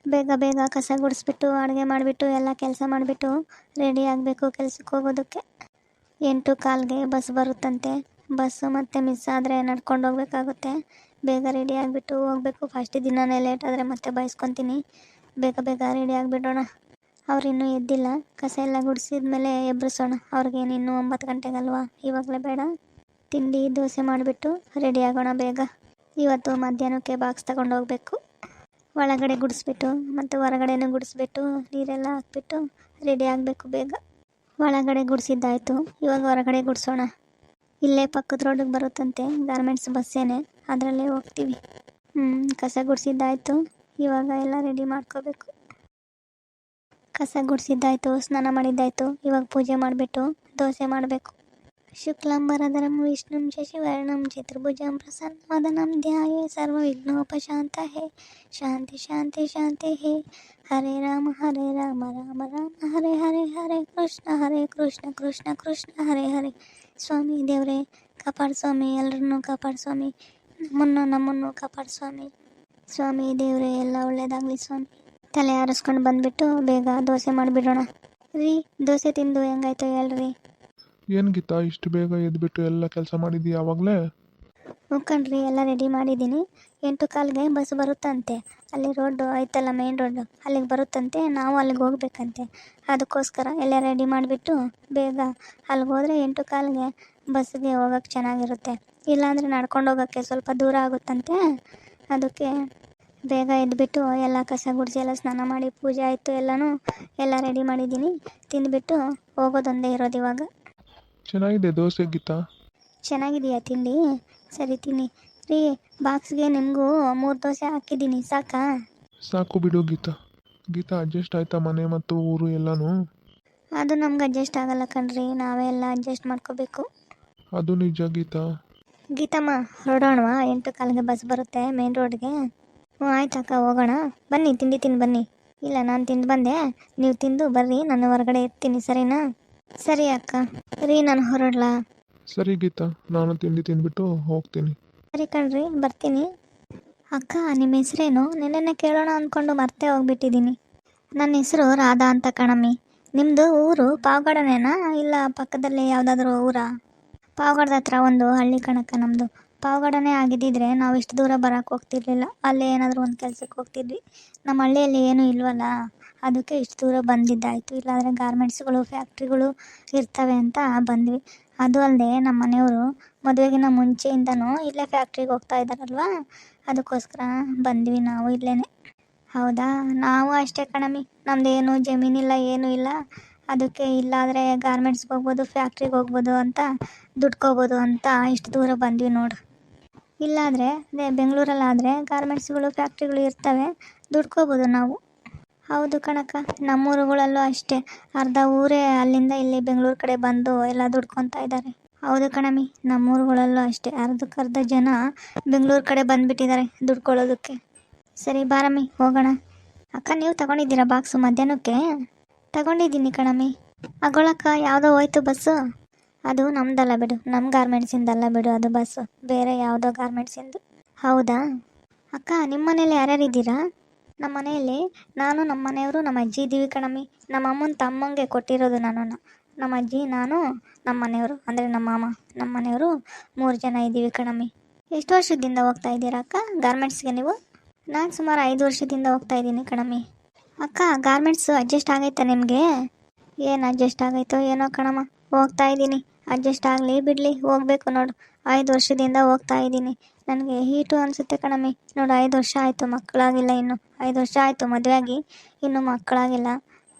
ಬೇಗ ಬೇಗ ಕಸ ಗುಡಿಸ್ಬಿಟ್ಟು ಅಡುಗೆ ಮಾಡಿಬಿಟ್ಟು ಎಲ್ಲ ಕೆಲಸ ಮಾಡಿಬಿಟ್ಟು ರೆಡಿ ಆಗಬೇಕು ಕೆಲ್ಸಕ್ಕೆ ಹೋಗೋದಕ್ಕೆ. 8:15ಗೆ ಬಸ್ ಬರುತ್ತಂತೆ. ಬಸ್ಸು ಮತ್ತೆ ಮಿಸ್ ಆದರೆ ನಡ್ಕೊಂಡು ಹೋಗ್ಬೇಕಾಗುತ್ತೆ. ಬೇಗ ರೆಡಿ ಆಗಿಬಿಟ್ಟು ಹೋಗಬೇಕು. ಫಸ್ಟ್ ದಿನವೇ ಲೇಟ್ ಆದರೆ ಮತ್ತೆ ಬಯಸ್ಕೊತೀನಿ. ಬೇಗ ಬೇಗ ರೆಡಿ ಆಗಿಬಿಡೋಣ. ಅವ್ರಿನ್ನೂ ಎದ್ದಿಲ್ಲ. ಕಸ ಎಲ್ಲ ಗುಡಿಸಿದ್ಮೇಲೆ ಎಬ್ಬರಿಸೋಣ. ಅವ್ರಿಗೇನು ಇನ್ನೂ 9 ಗಂಟೆಗಲ್ವಾ, ಇವಾಗಲೇ ಬೇಡ. ತಿಂಡಿ ದೋಸೆ ಮಾಡಿಬಿಟ್ಟು ರೆಡಿ ಆಗೋಣ ಬೇಗ. ಇವತ್ತು ಮಧ್ಯಾಹ್ನಕ್ಕೆ ಬಾಕ್ಸ್ ತಗೊಂಡು ಹೋಗಬೇಕು. ಒಳಗಡೆ ಗುಡಿಸ್ಬಿಟ್ಟು ಮತ್ತು ಹೊರಗಡೆನೂ ಗುಡಿಸ್ಬಿಟ್ಟು ನೀರೆಲ್ಲ ಹಾಕ್ಬಿಟ್ಟು ರೆಡಿ ಆಗಬೇಕು ಬೇಗ. ಒಳಗಡೆ ಗುಡಿಸಿದ್ದಾಯಿತು, ಇವಾಗ ಹೊರಗಡೆ ಗುಡಿಸೋಣ. ಇಲ್ಲೇ ಪಕ್ಕದ ರೋಡಿಗೆ ಬರುತ್ತಂತೆ ಗಾರ್ಮೆಂಟ್ಸ್ ಬಸ್ಸೇನೆ, ಅದರಲ್ಲೇ ಹೋಗ್ತೀವಿ. ಕಸ ಗುಡಿಸಿದ್ದಾಯಿತು, ಇವಾಗ ಎಲ್ಲ ರೆಡಿ ಮಾಡ್ಕೋಬೇಕು. ಕಸ ಗುಡಿಸಿದ್ದಾಯಿತು, ಸ್ನಾನ ಮಾಡಿದ್ದಾಯಿತು, ಇವಾಗ ಪೂಜೆ ಮಾಡಿಬಿಟ್ಟು ದೋಸೆ ಮಾಡಬೇಕು. ಶುಕ್ಲಾಂಬರಧರಂ ವಿಷ್ಣುಂ ಶಶಿವರ್ಣಂ ಚತುರ್ಭುಜಂ ಪ್ರಸನ್ನವದನಂ ಧ್ಯಾಯೇ ಸರ್ವವಿಘ್ನೋಪಶಾಂತಯೇ. ಶಾಂತಿ ಶಾಂತಿ ಶಾಂತಿ ಹೇ. ಹರೇ ರಾಮ ರಾಮ ರಾಮ ಹರೇ ಹರೇ, ಹರೇ ಕೃಷ್ಣ ಕೃಷ್ಣ ಕೃಷ್ಣ ಹರೇ ಹರೇ. ಸ್ವಾಮಿ ದೇವರೇ ಕಾಪಾಡು ಸ್ವಾಮಿ, ಎಲ್ಲರನ್ನೂ ಕಾಪಾಡು ಸ್ವಾಮಿ, ನಮ್ಮನ್ನು ಕಾಪಾಡು ಸ್ವಾಮಿ. ಸ್ವಾಮಿ ದೇವರೇ ಎಲ್ಲ ಒಳ್ಳೇದಾಗಲಿ ಸ್ವಾಮಿ. ತಲೆ ಆರಿಸ್ಕೊಂಡು ಬಂದುಬಿಟ್ಟು ಬೇಗ ದೋಸೆ ಮಾಡಿಬಿಡೋಣ. ರೀ, ದೋಸೆ ತಿಂದು ಹೆಂಗಾಯ್ತು ಹೇಳ್ರಿ. ಏನು ಗೀತಾ, ಇಷ್ಟು ಬೇಗ ಎದ್ಬಿಟ್ಟು ಎಲ್ಲ ಕೆಲಸ ಮಾಡಿದ್ದೀಯ ಆವಾಗಲೇ? ಕಣ್ರಿ, ಎಲ್ಲ ರೆಡಿ ಮಾಡಿದ್ದೀನಿ. 8:15ಗೆ ಬಸ್ ಬರುತ್ತಂತೆ. ಅಲ್ಲಿ ರೋಡು ಐತಲ್ಲ, ಮೇನ್ ರೋಡು, ಅಲ್ಲಿಗೆ ಬರುತ್ತಂತೆ. ನಾವು ಅಲ್ಲಿಗೆ ಹೋಗ್ಬೇಕಂತೆ. ಅದಕ್ಕೋಸ್ಕರ ಎಲ್ಲ ರೆಡಿ ಮಾಡಿಬಿಟ್ಟು ಬೇಗ ಅಲ್ಲಿಗೆ ಹೋದರೆ 8:15ಗೆ ಬಸ್ಸಿಗೆ ಹೋಗೋಕ್ಕೆ ಚೆನ್ನಾಗಿರುತ್ತೆ. ಇಲ್ಲಾಂದರೆ ನಡ್ಕೊಂಡು ಹೋಗೋಕ್ಕೆ ಸ್ವಲ್ಪ ದೂರ ಆಗುತ್ತಂತೆ. ಅದಕ್ಕೆ ಬೇಗ ಎದ್ಬಿಟ್ಟು ಎಲ್ಲ ಕಸ ಗುಡಿಸಿ ಎಲ್ಲ ಸ್ನಾನ ಮಾಡಿ ಪೂಜೆ ಆಯಿತು, ಎಲ್ಲ ರೆಡಿ ಮಾಡಿದ್ದೀನಿ. ತಿಂದುಬಿಟ್ಟು ಹೋಗೋದೊಂದೇ ಇರೋದು ಇವಾಗ. ಚೆನ್ನಾಗಿದೆ ದೋಸೆ ಗೀತಾ. ಚೆನ್ನಾಗಿದೆಯಾ ತಿಂಡಿ? ಸರಿ ತಿನ್ನಿ. ರೀ, ಬಾಕ್ಸ್ಗೆ ನಿಮಗೂ 3 ದೋಸೆ ಹಾಕಿದ್ದೀನಿ, ಸಾಕಾ? ಸಾಕು ಬಿಡು ಗೀತಾ. ಗೀತಾ, ಅಡ್ಜಸ್ಟ್ ಆಯ್ತಾ ಮನೆ ಮತ್ತು ಊರು ಎಲ್ಲನೂ? ಅದು ನಮ್ಗೆ ಅಡ್ಜಸ್ಟ್ ಆಗಲ್ಲ ಕಣ್ರಿ, ನಾವೇ ಎಲ್ಲ ಅಡ್ಜಸ್ಟ್ ಮಾಡ್ಕೋಬೇಕು. ಅದು ನಿಜ ಗೀತಾ. ಗೀತಮ್ಮ, ಹೊರಡೋಣವಾ? 8:15ಗೆ ಬಸ್ ಬರುತ್ತೆ ಮೇನ್ ರೋಡ್ಗೆ. ಆಯ್ತಕ್ಕ, ಹೋಗೋಣ. ಬನ್ನಿ, ತಿಂಡಿ ತಿಂದು ಬನ್ನಿ. ಇಲ್ಲ, ನಾನು ತಿಂದು ಬಂದೆ, ನೀವು ತಿಂದು ಬರ್ರಿ, ನಾನು ಹೊರಗಡೆ ಇರ್ತೀನಿ, ಸರಿನಾ? ಸರಿ ಅಕ್ಕ. ರೀ, ನಾನು ಹೊರಡ್ಲಾ? ಸರಿ ಗೀತಾ, ನಾನು ತಿಂಡಿ ತಿಂದ್ಬಿಟ್ಟು ಹೋಗ್ತೀನಿ. ಸರಿ ಕಣ್ರಿ, ಬರ್ತೀನಿ. ಅಕ್ಕ, ನಿಮ್ಮ ಹೆಸರೇನು? ನೆನ್ನೆನೆ ಕೇಳೋಣ ಅಂದ್ಕೊಂಡು ಮರ್ತೇ ಹೋಗ್ಬಿಟ್ಟಿದ್ದೀನಿ. ನನ್ನ ಹೆಸರು ರಾಧಾ ಅಂತ ಕಣಮ್ಮಿ. ನಿಮ್ಮದು ಊರು ಪಾವಗಡನೇನಾ, ಇಲ್ಲ ಪಕ್ಕದಲ್ಲಿ ಯಾವುದಾದ್ರೂ ಊರಾ? ಪಾವಗಡದ ಹತ್ರ ಒಂದು ಹಳ್ಳಿ ಕಣಕ್ಕ ನಮ್ಮದು. ಪಾವಗಡನೇ ಆಗಿದ್ದಿದ್ರೆ ನಾವು ಇಷ್ಟು ದೂರ ಬರೋಕ್ಕೆ ಹೋಗ್ತಿರ್ಲಿಲ್ಲ. ಅಲ್ಲೇ ಏನಾದರೂ ಒಂದು ಕೆಲಸಕ್ಕೆ ಹೋಗ್ತಿದ್ವಿ. ನಮ್ಮ ಹಳ್ಳಿಯಲ್ಲಿ ಏನೂ ಇಲ್ವಲ್ಲ, ಅದಕ್ಕೆ ಇಷ್ಟು ದೂರ ಬಂದಿದ್ದಾಯಿತು. ಇಲ್ಲಾಂದರೆ ಗಾರ್ಮೆಂಟ್ಸ್ಗಳು, ಫ್ಯಾಕ್ಟ್ರಿಗಳು ಇರ್ತವೆ ಅಂತ ಬಂದ್ವಿ. ಅದು ಅಲ್ಲದೆ ನಮ್ಮ ಮನೆಯವರು ಮದುವೆಗಿನ ಮುಂಚೆಯಿಂದನೂ ಇಲ್ಲೇ ಫ್ಯಾಕ್ಟ್ರಿಗೆ ಹೋಗ್ತಾ ಇದ್ದಾರಲ್ವ, ಅದಕ್ಕೋಸ್ಕರ ಬಂದ್ವಿ ನಾವು ಇಲ್ಲೇ. ಹೌದಾ? ನಾವು ಅಷ್ಟೇ ಕಣಮ್ಮಿ, ನಮ್ಮದೇನು ಜಮೀನಿಲ್ಲ, ಏನೂ ಇಲ್ಲ. ಅದಕ್ಕೆ ಇಲ್ಲಾದರೆ ಗಾರ್ಮೆಂಟ್ಸ್ಗೆ ಹೋಗ್ಬೋದು, ಫ್ಯಾಕ್ಟ್ರಿಗೆ ಹೋಗ್ಬೋದು ಅಂತ ದುಡ್ಕೋಬೋದು ಅಂತ ಇಷ್ಟು ದೂರ ಬಂದ್ವಿ ನೋಡು. ಇಲ್ಲಾದರೆ ಬೆಂಗಳೂರಲ್ಲಾದರೆ ಗಾರ್ಮೆಂಟ್ಸ್ಗಳು, ಫ್ಯಾಕ್ಟ್ರಿಗಳು ಇರ್ತವೆ, ದುಡ್ಕೋಬೋದು ನಾವು. ಹೌದು ಕಣಕ್ಕ, ನಮ್ಮೂರುಗಳಲ್ಲೂ ಅಷ್ಟೇ. ಅರ್ಧ ಊರೇ ಅಲ್ಲಿಂದ ಇಲ್ಲಿ ಬೆಂಗಳೂರು ಕಡೆ ಬಂದು ಎಲ್ಲ ದುಡ್ಕೊತಾ ಇದ್ದಾರೆ. ಹೌದು ಕಣಮ್ಮಿ, ನಮ್ಮೂರುಗಳಲ್ಲೂ ಅಷ್ಟೇ. ಅರ್ಧಕ್ಕರ್ಧ ಜನ ಬೆಂಗಳೂರು ಕಡೆ ಬಂದುಬಿಟ್ಟಿದ್ದಾರೆ ದುಡ್ಕೊಳ್ಳೋದಕ್ಕೆ. ಸರಿ ಬಾರಮ್ಮಿ, ಹೋಗೋಣ. ಅಕ್ಕ, ನೀವು ತಗೊಂಡಿದ್ದೀರಾ ಬಾಕ್ಸು ಮಧ್ಯಾಹ್ನಕ್ಕೆ? ತಗೊಂಡಿದ್ದೀನಿ ಕಣಮ್ಮಿ. ಅಗೊಳಕ್ಕ, ಯಾವುದೋ ಹೋಯ್ತು ಬಸ್ಸು. ಅದು ನಮ್ದಲ್ಲ ಬಿಡು, ನಮ್ಮ ಗಾರ್ಮೆಂಟ್ಸಿಂದಲ್ಲ ಬಿಡು, ಅದು ಬಸ್ಸು ಬೇರೆ ಯಾವುದೋ ಗಾರ್ಮೆಂಟ್ಸಿಂದು. ಹೌದಾ ಅಕ್ಕ? ನಿಮ್ಮ ಮನೇಲಿ ಯಾರ್ಯಾರಿದ್ದೀರಾ? ನಮ್ಮ ಮನೆಯಲ್ಲಿ ನಾನು, ನಮ್ಮ ಮನೆಯವರು, ನಮ್ಮ ಅಜ್ಜಿ ಇದ್ದೀವಿ ಕಣಮ್ಮಿ. ನಮ್ಮ ಅಮ್ಮನ ತಮ್ಮಂಗೆ ಕೊಟ್ಟಿರೋದು ನಾನು. ನಮ್ಮ ಅಜ್ಜಿ, ನಾನು, ನಮ್ಮ ಮನೆಯವರು ಅಂದರೆ ನಮ್ಮ ಮಾಮ, ನಮ್ಮ ಮನೆಯವರು 3 ಜನ ಇದ್ದೀವಿ ಕಣಮ್ಮಿ. ಎಷ್ಟು ವರ್ಷದಿಂದ ಹೋಗ್ತಾ ಇದ್ದೀರಾ ಅಕ್ಕ ಗಾರ್ಮೆಂಟ್ಸ್ಗೆ ನೀವು? ನಾನು ಸುಮಾರು 5 ವರ್ಷದಿಂದ ಹೋಗ್ತಾ ಇದ್ದೀನಿ ಕಣಮ್ಮಿ. ಅಕ್ಕ, ಗಾರ್ಮೆಂಟ್ಸು ಅಡ್ಜಸ್ಟ್ ಆಗೈತಾ ನಿಮಗೆ? ಏನು ಅಡ್ಜಸ್ಟ್ ಆಗೈತೋ ಏನೋ ಕಣಮ್ಮ, ಹೋಗ್ತಾ ಇದ್ದೀನಿ. ಅಡ್ಜಸ್ಟ್ ಆಗಲಿ ಬಿಡಲಿ, ಹೋಗಬೇಕು ನೋಡು. 5 ವರ್ಷದಿಂದ ಹೋಗ್ತಾ ಇದ್ದೀನಿ. ನನಗೆ ಹೀಟು ಅನಿಸುತ್ತೆ ಕಣಮ್ಮಿ. ನೋಡು, 5 ವರ್ಷ ಆಯಿತು, ಮಕ್ಕಳಾಗಿಲ್ಲ ಇನ್ನು. 5 ವರ್ಷ ಆಯಿತು ಮದುವೆ ಆಗಿ, ಇನ್ನೂ ಮಕ್ಕಳಾಗಿಲ್ಲ.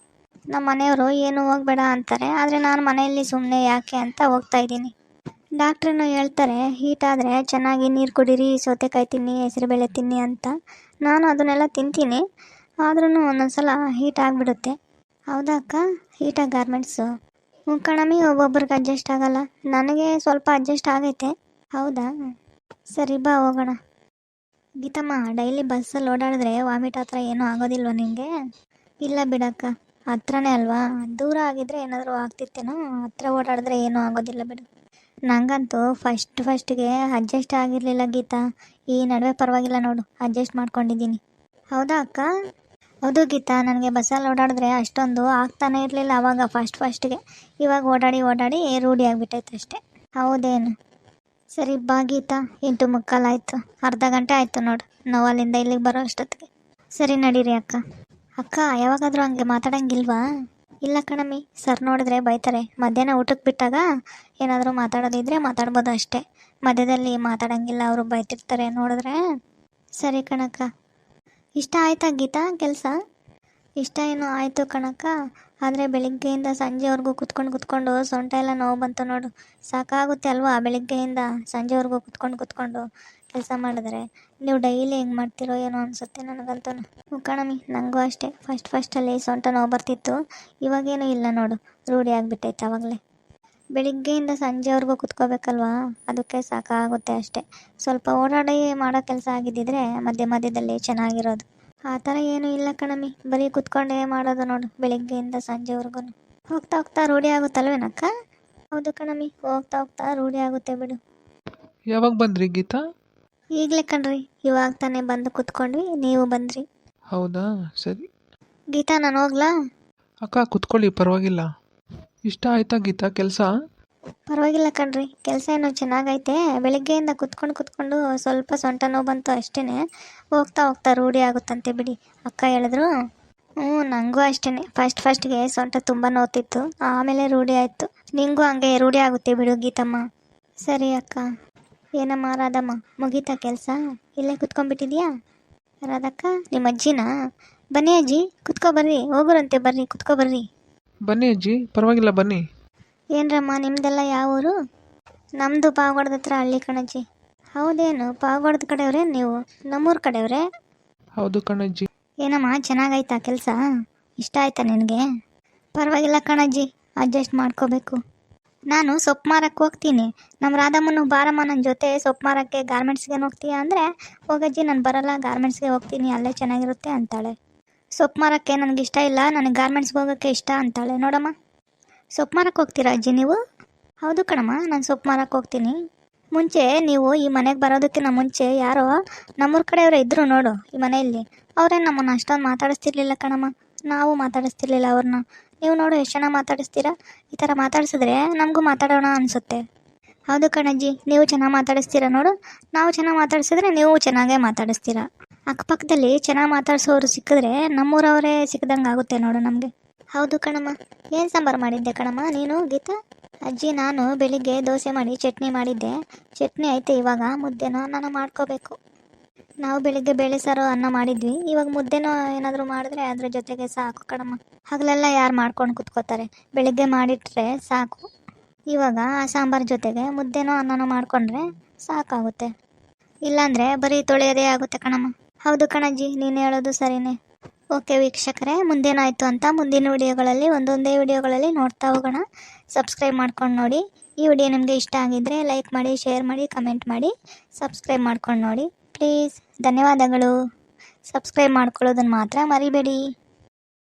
ನಮ್ಮ ಮನೆಯವರು ಏನು ಹೋಗಬೇಡ ಅಂತಾರೆ, ಆದರೆ ನಾನು ಮನೆಯಲ್ಲಿ ಸುಮ್ಮನೆ ಯಾಕೆ ಅಂತ ಹೋಗ್ತಾ ಇದ್ದೀನಿ. ಡಾಕ್ಟ್ರನ್ನು ಹೇಳ್ತಾರೆ ಹೀಟಾದರೆ ಚೆನ್ನಾಗಿ ನೀರು ಕುಡೀರಿ, ಸೌತೆಕಾಯಿ ತಿನ್ನಿ, ಹೆಸರುಬೇಳೆ ತಿನ್ನಿ ಅಂತ. ನಾನು ಅದನ್ನೆಲ್ಲ ತಿಂತೀನಿ, ಆದ್ರೂ ಒಂದೊಂದ್ಸಲ ಹೀಟ್ ಆಗಿಬಿಡುತ್ತೆ. ಹೌದಾ ಅಕ್ಕ? ಹೀಟಾಗಿ ಗಾರ್ಮೆಂಟ್ಸು? ಕಣಮ್ಮಿ, ಒಬ್ಬೊಬ್ರಿಗೆ ಅಡ್ಜಸ್ಟ್ ಆಗಲ್ಲ. ನನಗೆ ಸ್ವಲ್ಪ ಅಡ್ಜಸ್ಟ್ ಆಗೈತೆ. ಹೌದಾ? ಸರಿ ಬಾ, ಹೋಗೋಣ. ಗೀತಮ್ಮ, ಡೈಲಿ ಬಸ್ಸಲ್ಲಿ ಓಡಾಡಿದ್ರೆ ವಾಮಿಟ್ ಹತ್ರ ಏನೂ ಆಗೋದಿಲ್ವ ನಿನಗೆ? ಇಲ್ಲ ಬಿಡಕ್ಕ, ಹತ್ರನೇ ಅಲ್ವಾ. ದೂರ ಆಗಿದ್ರೆ ಏನಾದರೂ ಆಗ್ತಿತ್ತೇನೋ, ಹತ್ರ ಓಡಾಡಿದ್ರೆ ಏನೂ ಆಗೋದಿಲ್ಲ ಬಿಡು. ನನಗಂತೂ ಫಸ್ಟಿಗೆ ಅಡ್ಜಸ್ಟ್ ಆಗಿರಲಿಲ್ಲ ಗೀತಾ. ಈ ನಡುವೆ ಪರವಾಗಿಲ್ಲ ನೋಡು, ಅಡ್ಜಸ್ಟ್ ಮಾಡ್ಕೊಂಡಿದ್ದೀನಿ. ಹೌದಾ ಅಕ್ಕ? ಹೌದು ಗೀತಾ, ನನಗೆ ಬಸ್ಸಲ್ಲಿ ಓಡಾಡಿದ್ರೆ ಅಷ್ಟೊಂದು ಆಗ್ತಾನೆ ಇರಲಿಲ್ಲ ಆವಾಗ ಫಸ್ಟ್ಗೆ. ಇವಾಗ ಓಡಾಡಿ ಓಡಾಡಿ ರೂಢಿ ಆಗಿಬಿಟ್ಟೈತೆ ಅಷ್ಟೇ. ಹೌದೇನು? ಸರಿ ಬಾ ಗೀತಾ, 8:45 ಆಯಿತು, ಅರ್ಧ ಗಂಟೆ ಆಯಿತು ನೋಡು ನಾವು ಅಲ್ಲಿಂದ ಇಲ್ಲಿಗೆ ಬರೋ ಅಷ್ಟೊತ್ತಿಗೆ. ಸರಿ ನಡೀರಿ ಅಕ್ಕ. ಅಕ್ಕ ಯಾವಾಗಾದರೂ ಹಂಗೆ ಮಾತಾಡಂಗಿಲ್ವಾ? ಇಲ್ಲ ಕಣಮ್ಮಿ, ಸರ್ ನೋಡಿದ್ರೆ ಬೈತಾರೆ. ಮಧ್ಯಾಹ್ನ ಊಟಕ್ಕೆ ಬಿಟ್ಟಾಗ ಏನಾದರೂ ಮಾತಾಡೋದಿದ್ರೆ ಮಾತಾಡ್ಬೋದು ಅಷ್ಟೇ. ಮಧ್ಯದಲ್ಲಿ ಮಾತಾಡಂಗಿಲ್ಲ, ಅವರು ಬೈತಿರ್ತಾರೆ ನೋಡಿದ್ರೆ. ಸರಿ ಕಣಕ್ಕ. ಇಷ್ಟ ಆಯ್ತಾ ಗೀತಾ ಕೆಲಸ? ಇಷ್ಟ ಏನೋ ಆಯಿತು ಕಣಕ್ಕ, ಆದರೆ ಬೆಳಿಗ್ಗೆಯಿಂದ ಸಂಜೆವರೆಗೂ ಕುತ್ಕೊಂಡು ಸೊಂಟ ಎಲ್ಲ ನೋವು ಬಂತು ನೋಡು. ಸಾಕಾಗುತ್ತೆ ಅಲ್ವಾ ಬೆಳಿಗ್ಗೆಯಿಂದ ಸಂಜೆವರೆಗೂ ಕುತ್ಕೊಂಡು ಕೆಲಸ ಮಾಡಿದ್ರೆ. ನೀವು ಡೈಲಿ ಹೆಂಗೆ ಮಾಡ್ತಿರೋ ಏನೋ ಅನಿಸುತ್ತೆ ನನಗಂತೂ. ಕಣಮಿ, ನನಗೂ ಅಷ್ಟೇ. ಫಸ್ಟಲ್ಲಿ ಸೊಂಟ ನೋವು ಬರ್ತಿತ್ತು, ಇವಾಗೇನೂ ಇಲ್ಲ ನೋಡು, ರೂಢಿ ಆಗಿಬಿಟ್ಟೈತೆ ಆವಾಗಲೇ. ಬೆಳಿಗ್ಗೆಯಿಂದ ಸಂಜೆವರೆಗೂ ಕುತ್ಕೋಬೇಕಲ್ವಾ, ಅದಕ್ಕೆ ಸಾಕಾಗುತ್ತೆ ಅಷ್ಟೇ. ಸ್ವಲ್ಪ ಓಡಾಡಿ ಮಾಡೋ ಕೆಲಸ ಆಗಿದ್ದಿದ್ರೆ ಮಧ್ಯದಲ್ಲಿ ಚೆನ್ನಾಗಿರೋದು. ಆ ಥರ ಏನೂ ಇಲ್ಲ ಕಣಮಿ, ಬರೀ ಕುತ್ಕೊಂಡೇ ಮಾಡೋದು ನೋಡು ಬೆಳಿಗ್ಗೆಯಿಂದ ಸಂಜೆವರೆಗೂ. ಹೋಗ್ತಾ ರೂಢಿ ಆಗುತ್ತಲ್ವೇನಕ್ಕ? ಹೌದು ಕಣಮಿ, ಹೋಗ್ತಾ ರೂಢಿ ಆಗುತ್ತೆ ಬಿಡು. ಯಾವಾಗ ಬಂದ್ರಿ ಗೀತಾ? ಈಗಲೇ ಕಣ್ರಿ, ಇವಾಗ ತಾನೇ ಬಂದು ಕುತ್ಕೊಂಡ್ವಿ, ನೀವು ಬಂದ್ರಿ. ಹೌದಾ, ಸರಿ. ಗೀತಾ, ನಾನು ಹೋಗ್ಲಾ? ಅಕ್ಕ ಕುತ್ಕೊಳ್ಳಿ, ಪರವಾಗಿಲ್ಲ. ಇಷ್ಟ ಆಯ್ತಾ ಗೀತಾ ಕೆಲಸ? ಪರವಾಗಿಲ್ಲ ಕಣ್ರಿ, ಕೆಲಸ ಏನೋ ಚೆನ್ನಾಗೈತೆ. ಬೆಳಿಗ್ಗೆಯಿಂದ ಕುತ್ಕೊಂಡು ಸ್ವಲ್ಪ ಸೊಂಟ ನೋವು ಬಂತು ಅಷ್ಟೇ. ಹೋಗ್ತಾ ರೂಢಿ ಆಗುತ್ತಂತೆ ಬಿಡಿ, ಅಕ್ಕ ಹೇಳಿದ್ರು. ನನಗೂ ಅಷ್ಟೇ. ಫಸ್ಟ್ಗೆ ಸೊಂಟ ತುಂಬ ನೋವ್ತಿತ್ತು, ಆಮೇಲೆ ರೂಢಿ ಆಯಿತು. ನಿಂಗೂ ಹಂಗೆ ರೂಢಿ ಆಗುತ್ತೆ ಬಿಡು ಗೀತಮ್ಮ. ಸರಿ ಅಕ್ಕ. ಏನಮ್ಮ ರಾಧಮ್ಮ, ಮುಗೀತಾ ಕೆಲಸ? ಇಲ್ಲೇ ಕುತ್ಕೊಂಡ್ಬಿಟ್ಟಿದ್ಯಾ? ರಾಧಕ್ಕ, ನಿಮ್ಮ ಅಜ್ಜಿನಾ? ಬನ್ನಿ ಅಜ್ಜಿ, ಕುತ್ಕೊಬರ್ರಿ. ಹೋಗುರಂತೆ, ಬರ್ರಿ ಕುತ್ಕೊಬರ್ರಿ. ಬನ್ನಿ ಅಜ್ಜಿ, ಪರವಾಗಿಲ್ಲ ಬನ್ನಿ. ಏನ್ರಮ್ಮ, ನಿಮ್ದೆಲ್ಲ ಯಾವ ಊರು? ನಮ್ಮದು ಪಾವಗಡದ ಹತ್ರ ಹಳ್ಳಿ ಕಣಜ್ಜಿ. ಹೌದೇನು, ಪಾವಗಡದ ಕಡೆಯವ್ರೆ ನೀವು? ನಮ್ಮೂರ ಕಡೆಯವ್ರೆ? ಹೌದು ಕಣಜ್ಜಿ. ಏನಮ್ಮ, ಚೆನ್ನಾಗೈತಾ ಕೆಲಸ? ಇಷ್ಟ ಆಯ್ತಾ ನಿನಗೆ? ಪರವಾಗಿಲ್ಲ ಕಣಜ್ಜಿ, ಅಡ್ಜಸ್ಟ್ ಮಾಡ್ಕೋಬೇಕು. ನಾನು ಸೊಪ್ಪು ಮಾರಕ್ಕೆ ಹೋಗ್ತೀನಿ. ನಮ್ಮ ರಾಧಮ್ಮನು, ಬಾರಮ್ಮ ನನ್ನ ಜೊತೆ ಸೊಪ್ಪು ಮಾರಕ್ಕೆ, ಗಾರ್ಮೆಂಟ್ಸ್ಗೆ ಹೋಗ್ತೀಯಾ ಅಂದರೆ, ಹೋಗಜ್ಜಿ ನಾನು ಬರಲ್ಲ, ಗಾರ್ಮೆಂಟ್ಸ್ಗೆ ಹೋಗ್ತೀನಿ, ಅಲ್ಲೇ ಚೆನ್ನಾಗಿರುತ್ತೆ ಅಂತಾಳೆ. ಸೊಪ್ಪು ಮಾರಕ್ಕೆ ನನಗಿಷ್ಟ ಇಲ್ಲ, ನನಗೆ ಗಾರ್ಮೆಂಟ್ಸ್ಗೆ ಹೋಗೋಕ್ಕೆ ಇಷ್ಟ ಅಂತಾಳೆ. ನೋಡಮ್ಮ, ಸೊಪ್ಪು ಮಾರಕ್ಕೆ ಹೋಗ್ತೀರಾ ಅಜ್ಜಿ ನೀವು? ಹೌದು ಕಣಮ್ಮ, ನಾನು ಸೊಪ್ಪು ಮಾರಕ್ಕೆ ಹೋಗ್ತೀನಿ. ಮುಂಚೆ ನೀವು ಈ ಮನೆಗೆ ಬರೋದಕ್ಕಿಂತ ಮುಂಚೆ ಯಾರೋ ನಮ್ಮೂರ ಕಡೆಯವರೇ ಇದ್ದರು ನೋಡು ಈ ಮನೆಯಲ್ಲಿ. ಅವರೇ ನಮ್ಮನ್ನು ಅಷ್ಟೊಂದು ಮಾತಾಡಿಸ್ತಿರ್ಲಿಲ್ಲ ಕಣಮ್ಮ, ನಾವು ಮಾತಾಡಿಸ್ತಿರ್ಲಿಲ್ಲ ಅವ್ರನ್ನ. ನೀವು ನೋಡು ಎಷ್ಟು ಚೆನ್ನಾಗಿ ಮಾತಾಡಿಸ್ತೀರಾ. ಈ ಥರ ಮಾತಾಡಿಸಿದ್ರೆ ನಮಗೂ ಮಾತಾಡೋಣ ಅನಿಸುತ್ತೆ. ಹೌದು ಕಣಜ್ಜಿ, ನೀವು ಚೆನ್ನಾಗಿ ಮಾತಾಡಿಸ್ತೀರಾ ನೋಡು. ನಾವು ಚೆನ್ನಾಗಿ ಮಾತಾಡಿಸಿದ್ರೆ ನೀವು ಚೆನ್ನಾಗೇ ಮಾತಾಡಿಸ್ತೀರಾ. ಅಕ್ಕಪಕ್ಕದಲ್ಲಿ ಚೆನ್ನಾಗಿ ಮಾತಾಡಿಸೋರು ಸಿಕ್ಕಿದ್ರೆ ನಮ್ಮೂರವರೇ ಸಿಕ್ಕಿದಂಗೆ ಆಗುತ್ತೆ ನೋಡು ನಮಗೆ. ಹೌದು ಕಣಮ್ಮ. ಏನು ಸಾಂಬಾರು ಮಾಡಿದ್ದೆ ಕಣಮ್ಮ ನೀನು ಗೀತಾ? ಅಜ್ಜಿ, ನಾನು ಬೆಳಿಗ್ಗೆ ದೋಸೆ ಮಾಡಿ ಚಟ್ನಿ ಮಾಡಿದ್ದೆ. ಚಟ್ನಿ ಐತೆ, ಇವಾಗ ಮುದ್ದೆನೋ ನಾನು ಮಾಡ್ಕೋಬೇಕು. ನಾವು ಬೆಳಿಗ್ಗೆ ಬೇಳೆ ಸಾರು ಅನ್ನ ಮಾಡಿದ್ವಿ, ಇವಾಗ ಮುದ್ದೆನೋ ಏನಾದರೂ ಮಾಡಿದ್ರೆ ಅದ್ರ ಜೊತೆಗೆ ಸಾಕು ಕಣಮ್ಮ. ಹಗಲೆಲ್ಲ ಯಾರು ಮಾಡ್ಕೊಂಡು ಕುತ್ಕೋತಾರೆ, ಬೆಳಿಗ್ಗೆ ಮಾಡಿಟ್ರೆ ಸಾಕು. ಇವಾಗ ಆ ಸಾಂಬಾರು ಜೊತೆಗೆ ಮುದ್ದೆನೋ ಅನ್ನನೋ ಮಾಡಿಕೊಂಡ್ರೆ ಸಾಕಾಗುತ್ತೆ. ಇಲ್ಲಾಂದರೆ ಬರೀ ತೊಳೆಯೋದೇ ಆಗುತ್ತೆ ಕಣಮ್ಮ. ಹೌದು ಕಣಜ್ಜಿ, ನೀನು ಹೇಳೋದು ಸರಿನೇ. ಓಕೆ ವೀಕ್ಷಕರೇ, ಮುಂದೇನಾಯಿತು ಅಂತ ಮುಂದಿನ ವಿಡಿಯೋಗಳಲ್ಲಿ ಒಂದೊಂದೇ ವಿಡಿಯೋಗಳಲ್ಲಿ ನೋಡ್ತಾ ಹೋಗೋಣ. ಸಬ್ಸ್ಕ್ರೈಬ್ ಮಾಡ್ಕೊಂಡು ನೋಡಿ. ಈ ವಿಡಿಯೋ ನಿಮಗೆ ಇಷ್ಟ ಆಗಿದ್ದರೆ ಲೈಕ್ ಮಾಡಿ, ಶೇರ್ ಮಾಡಿ, ಕಮೆಂಟ್ ಮಾಡಿ, ಸಬ್ಸ್ಕ್ರೈಬ್ ಮಾಡ್ಕೊಂಡು ನೋಡಿ ಪ್ಲೀಸ್. ಧನ್ಯವಾದಗಳು. ಸಬ್ಸ್ಕ್ರೈಬ್ ಮಾಡ್ಕೊಳ್ಳೋದನ್ನು ಮಾತ್ರ ಮರಿಬೇಡಿ.